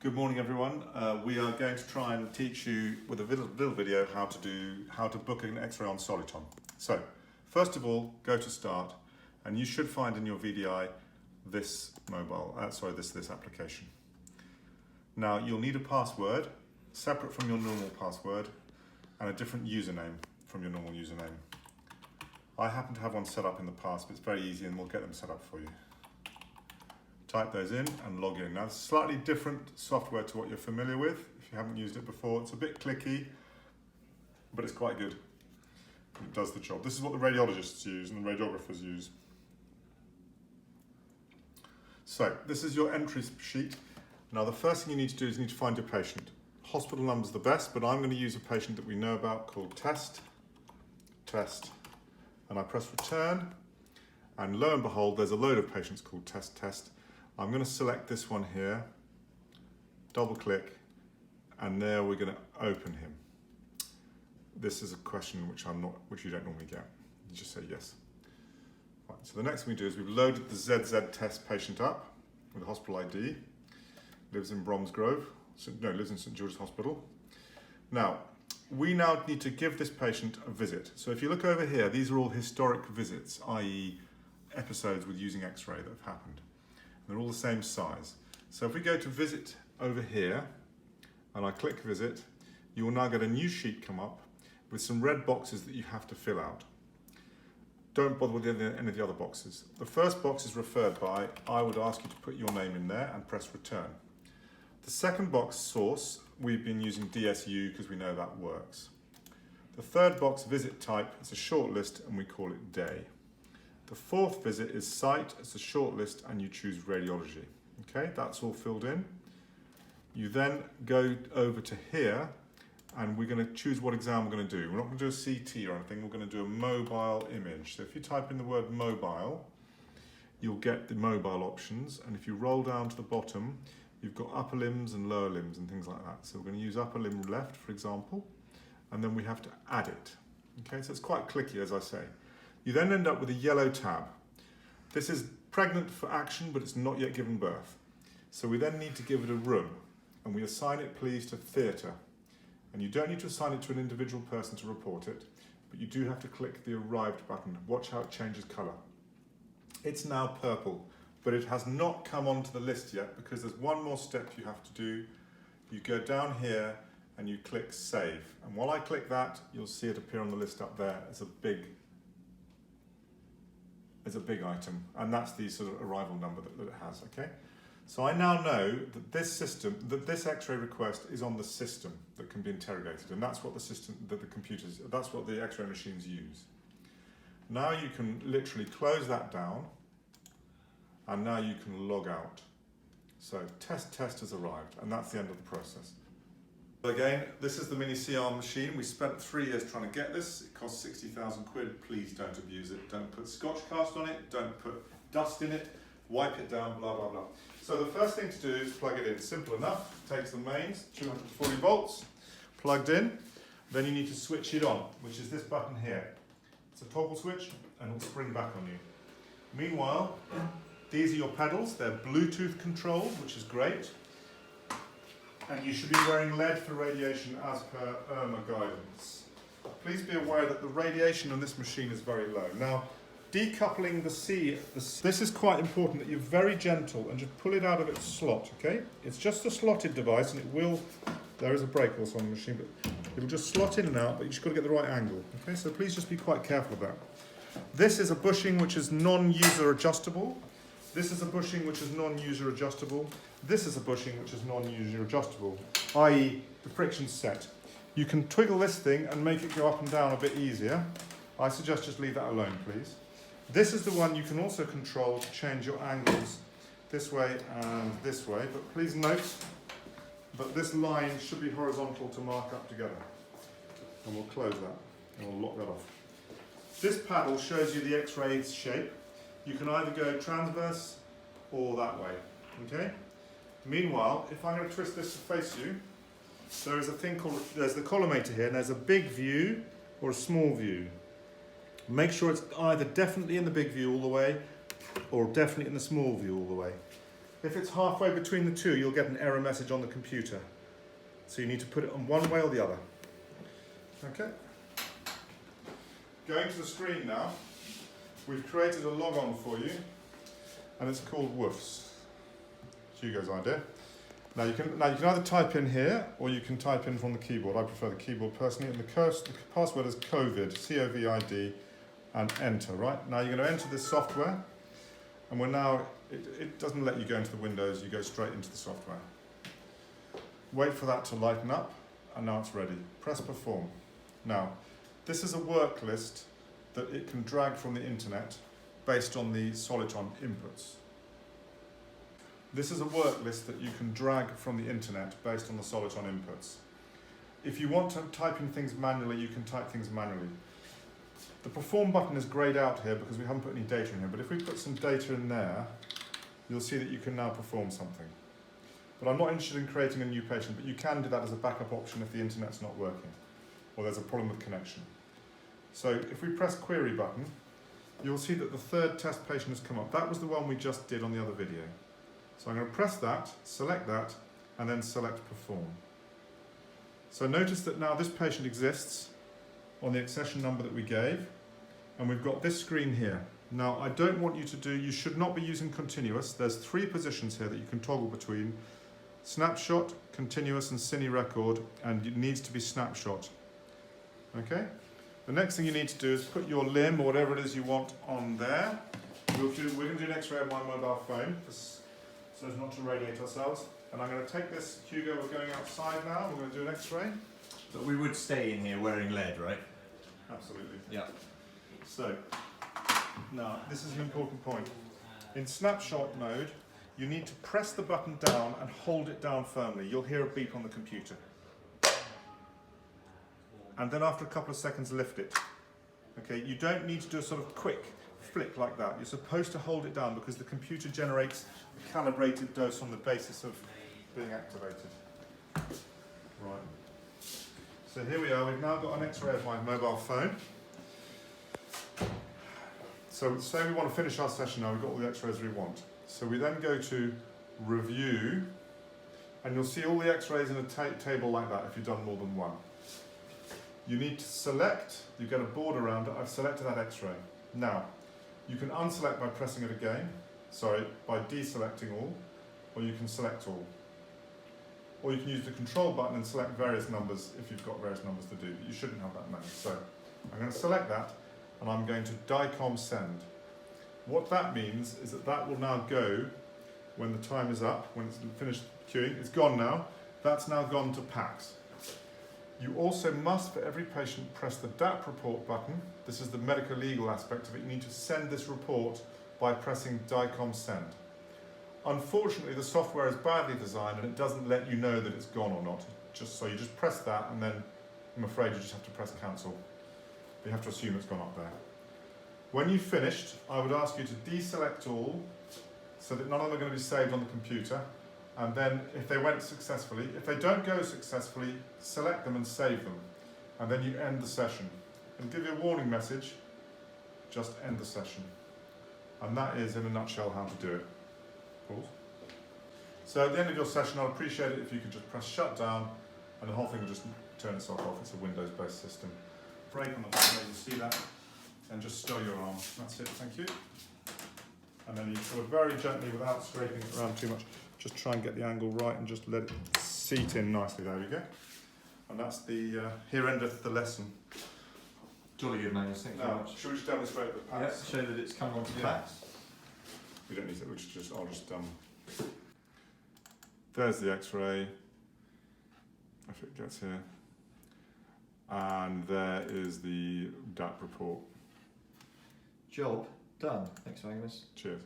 Good morning, everyone. We are going to try and teach you with a little video how to book an X-ray on Solitan. So, first of all, go to Start, and you should find in your VDI this this application. Now, you'll need a password separate from your normal password and a different username from your normal username. I happen to have one set up in the past, but it's very easy, and we'll get them set up for you. Type those in and log in. Now, it's slightly different software to what you're familiar with. If you haven't used it before, it's a bit clicky, but it's quite good. It does the job. This is what the radiologists use and the radiographers use. So, this is your entry sheet. Now, the first thing you need to do is you need to find your patient. Hospital number's the best, but I'm going to use a patient that we know about called Test, and I press return, and lo and behold, there's a load of patients called Test. I'm going to select this one here, double click, and there we're going to open him. This is a question which you don't normally get. You just say yes. Right, so the next thing we do is we've loaded the ZZ test patient up with a hospital ID. Lives in Bromsgrove. Lives in St George's Hospital. Now, we now need to give this patient a visit. So if you look over here, these are all historic visits, i.e. episodes with using X-ray that have happened. They're all the same size. So if we go to visit over here, and I click visit, you will now get a new sheet come up with some red boxes that you have to fill out. Don't bother with any of the other boxes. The first box is referred by. I would ask you to put your name in there and press return. The second box, source, we've been using DSU because we know that works. The third box, visit type, it's a short list and we call it day. The fourth visit is site, it's a short list and you choose radiology. Okay, that's all filled in. You then go over to here and we're going to choose what exam we're going to do. We're not going to do a CT or anything, we're going to do a mobile image. So if you type in the word mobile, you'll get the mobile options, and if you roll down to the bottom, you've got upper limbs and lower limbs and things like that. So we're going to use upper limb left, for example, and then we have to add it. Okay, so it's quite clicky, as I say. You then end up with a yellow tab. This is pregnant for action, but it's not yet given birth. So we then need to give it a room, and we assign it, please, to theatre. And you don't need to assign it to an individual person to report it, but you do have to click the arrived button. Watch how it changes colour. It's now purple, but it has not come onto the list yet because there's one more step you have to do. You go down here and you click save. And while I click that, you'll see it appear on the list up there as a big item, and that's the sort of arrival number that it has, okay? So I now know that this X-ray request is on the system that can be interrogated, and that's what that's what the X-ray machines use. Now you can literally close that down, and now you can log out. So test has arrived, and that's the end of the process. Again, this is the mini CR machine. We spent 3 years trying to get this. It cost 60,000 quid. Please don't abuse it. Don't put Scotch cast on it. Don't put dust in it. Wipe it down, blah, blah, blah. So the first thing to do is plug it in. Simple enough. Takes the mains, 240 volts, plugged in. Then you need to switch it on, which is this button here. It's a toggle switch, and it'll spring back on you. Meanwhile, these are your pedals. They're Bluetooth controlled, which is great. And you should be wearing lead for radiation as per IRMA guidance. Please be aware that the radiation on this machine is very low. Now, decoupling this is quite important that you're very gentle and just pull it out of its slot, okay? It's just a slotted device, and there is a brake also on the machine, but it'll just slot in and out, but you've just got to get the right angle, okay? So please just be quite careful of that. This is a bushing which is non-user adjustable. This is a bushing which is non-user adjustable. This is a bushing which is non-user adjustable, i.e. the friction's set. You can twiggle this thing and make it go up and down a bit easier. I suggest just leave that alone, please. This is the one you can also control to change your angles this way and this way, but please note that this line should be horizontal to mark up together. And we'll close that, and we'll lock that off. This paddle shows you the X-ray shape. You can either go transverse or that way, okay? Meanwhile, if I'm going to twist this to face you, there's the collimator here, and there's a big view or a small view. Make sure it's either definitely in the big view all the way or definitely in the small view all the way. If it's halfway between the two, you'll get an error message on the computer. So you need to put it on one way or the other. Okay. Going to the screen now, we've created a logon for you, and it's called WOOFS. It's Hugo's idea. Now you can either type in here, or you can type in from the keyboard. I prefer the keyboard personally, and the password is COVID, C-O-V-I-D, and enter, right? Now you're going to enter this software, and we're now, it doesn't let you go into the windows, you go straight into the software. Wait for that to lighten up, and now it's ready. Press perform. Now, this is a work list that it can drag from the internet based on the Solitan inputs. This is a work list that you can drag from the internet based on the Solitan inputs. If you want to type in things manually, you can type things manually. The perform button is grayed out here because we haven't put any data in here, but if we put some data in there, you'll see that you can now perform something. But I'm not interested in creating a new patient, but you can do that as a backup option if the internet's not working, or there's a problem with connection. So if we press query button, you'll see that the third test patient has come up. That was the one we just did on the other video. So I'm going to press that, select that, and then select perform. So notice that now this patient exists on the accession number that we gave, and we've got this screen here. Now I don't want you to do, you should not be using continuous. There's 3 positions here that you can toggle between: snapshot, continuous, and cine record, and it needs to be snapshot. Okay? The next thing you need to do is put your limb or whatever it is you want on there. We're going to do an x-ray of my mobile phone, so as not to radiate ourselves. And I'm going to take this, Hugo, we're going outside now, we're going to do an x-ray. But we would stay in here wearing lead, right? Absolutely. Yeah. So, now, this is an important point. In snapshot mode, you need to press the button down and hold it down firmly. You'll hear a beep on the computer. And then after a couple of seconds, lift it. Okay, you don't need to do a sort of quick flick like that. You're supposed to hold it down because the computer generates a calibrated dose on the basis of being activated. Right. So here we are, we've now got an x-ray of my mobile phone. So say we want to finish our session now, we've got all the x-rays we want. So we then go to review, and you'll see all the x-rays in a table like that if you've done more than one. You need to select, you get a board around it, I've selected that x-ray. Now, you can unselect by pressing it again, by deselecting all, or you can select all. Or you can use the control button and select various numbers if you've got various numbers to do, but you shouldn't have that many. So I'm going to select that, and I'm going to DICOM send. What that means is that that will now go when the time is up, when it's finished queuing. It's gone now. That's now gone to PACS. You also must, for every patient, press the DAP report button. This is the medical legal aspect of it. You need to send this report by pressing DICOM send. Unfortunately, the software is badly designed and it doesn't let you know that it's gone or not. So you just press that, and then I'm afraid you just have to press cancel. You have to assume it's gone up there. When you've finished, I would ask you to deselect all so that none of them are going to be saved on the computer. And then if they went successfully, if they don't go successfully, select them and save them. And then you end the session. And give you a warning message, just end the session. And that is, in a nutshell, how to do it. Pause. So at the end of your session, I'd appreciate it if you could just press shut down and the whole thing will just turn itself off. It's a Windows-based system. Break on the button, you see that, and just stow your arm. That's it, thank you. And then you sort of very gently, without scraping it around too much, just try and get the angle right and just let it seat in nicely. There we go. And that's the, here endeth the lesson. Jolly good, Magnus, thank you very much. Should we just demonstrate the packs? Yeah, show that it's come onto packs. We don't need it, I'll just there's the x-ray, if it gets here. And there is the DAP report. Job done. Thanks, Magnus. Cheers.